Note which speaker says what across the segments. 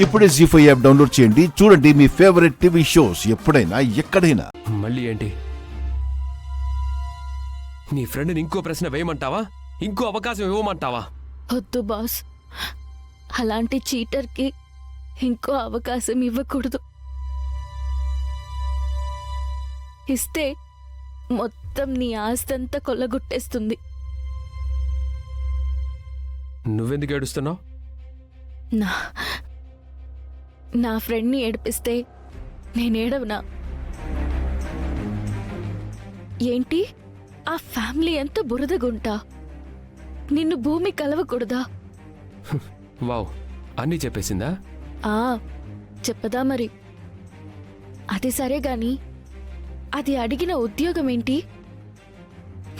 Speaker 1: ఇప్పుడే జీ5 app download చేయండి. చూడండి మీ ఫేవరెట్ టీవీ షోస్ ఎప్పుడైనా ఎక్కడైనా.
Speaker 2: మళ్ళీ ఏంటి? నీ ఫ్రెండ్ని ఇంకో ప్రశ్న వేయమంటావా? ఇంకో అవకాశం ఇవ్వమంటావా?
Speaker 3: వద్దు బాస్, అలాంటి చీటర్కి ఇంకో అవకాశం ఇవ్వకూడదు. ఇస్తే మొత్తం నీ ఆస్తంతా కొల్లగొట్టేస్తుంది.
Speaker 2: నువ్వెందుకు ఏడుస్తున్నావు?
Speaker 3: నా ఫ్రెండ్ని ఏడిపిస్తే నేనేడవనా? ఏంటి, ఆ ఫ్యామిలీ ఎంత బురదగుంటా? నిన్ను భూమి కలవకూడదా?
Speaker 2: వావ్, అన్నీ చెప్పేసిందా?
Speaker 3: చెప్పదా మరి. అది సరే గాని అది అడిగిన ఉద్యోగం ఏంటి?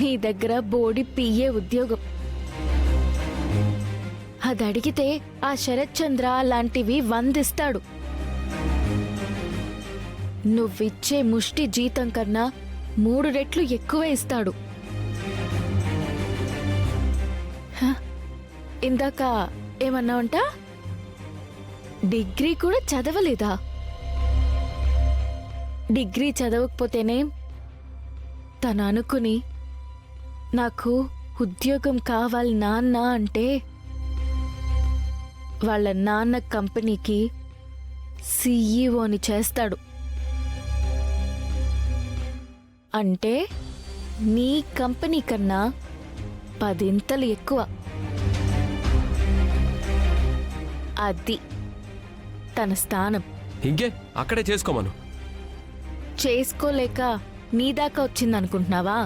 Speaker 3: నీ దగ్గర బోడి పియ్యే ఉద్యోగం. అది అడిగితే ఆ శరత్ చంద్ర లాంటివి 100 ఇస్తాడు. నువ్విచ్చే ముష్టి జీతం కన్నా 3 రెట్లు ఎక్కువ ఇస్తాడు. ఇందాక ఏమన్నావంట? డిగ్రీ కూడా చదవలేదా? డిగ్రీ చదవకపోతేనే తను అనుకుని నాకు ఉద్యోగం కావాలి నాన్న అంటే వాళ్ళ నాన్న కంపెనీకి సీఈఓని చేస్తాడు. అంటే నీ కంపెనీ కన్నా 10 ఇంతలు ఎక్కువ. అది తన స్థానం.
Speaker 2: ఇంకే అక్కడే చేసుకోమను.
Speaker 3: చేసుకోలేక నీదాకా వచ్చిందనుకుంటున్నావా?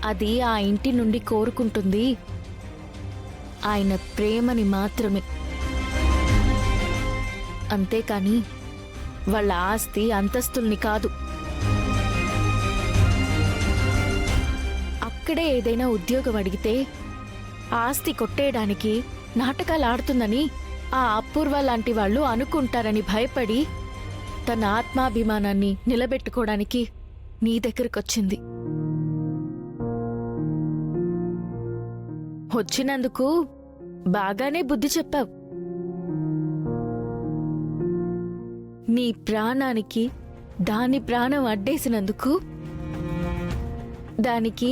Speaker 3: అది ఆ ఇంటి నుండి కోరుకుంటుంది ఆయన ప్రేమని మాత్రమే. అంతేకాని వాళ్ళ ఆస్తి అంతస్తుల్ని కాదు. అక్కడే ఏదైనా ఉద్యోగం అడిగితే ఆస్తి కొట్టేయడానికి నాటకాలు ఆడుతుందని ఆ అపూర్వ లాంటి వాళ్ళు అనుకుంటారని భయపడి తన ఆత్మాభిమానాన్ని నిలబెట్టుకోవడానికి నీ దగ్గరకొచ్చింది. వచ్చినందుకు బాగానే బుద్ధి చెప్పావు. నీ ప్రాణానికి దాని ప్రాణం అడ్డేసినందుకు దానికి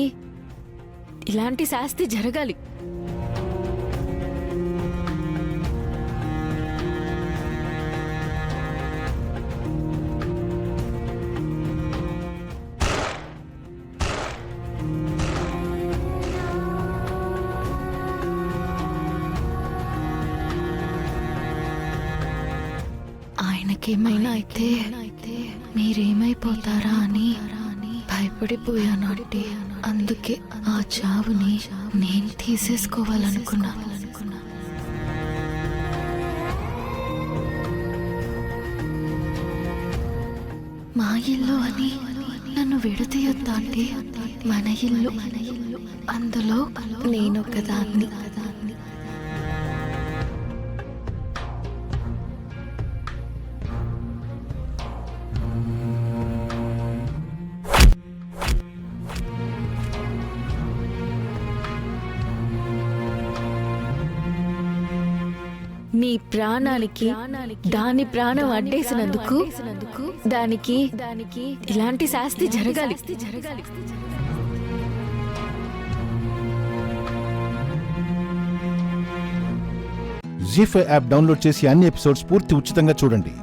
Speaker 3: ఇలాంటి శాస్తి జరగాలి. ఆయనకేమైనా అయితే మీరేమైపోతారా అని భయపడిపోయాను. అంటే అందుకే ఆ చావుని నేను తీసేసుకోవాలనుకున్నా. మా ఇల్లు అని నన్ను విడతీయొద్దా? అంటే మన ఇల్లు, అందులో నేనొకదాన్ని. నీ ప్రాణానికి దాని ప్రాణం అడ్డేసినందుకు దానికి ఇలాంటి శాస్తి జరగాలి.
Speaker 1: జీ5 యాప్ డౌన్లోడ్ చేసి అన్ని ఎపిసోడ్స్ పూర్తి ఉచితంగా చూడండి.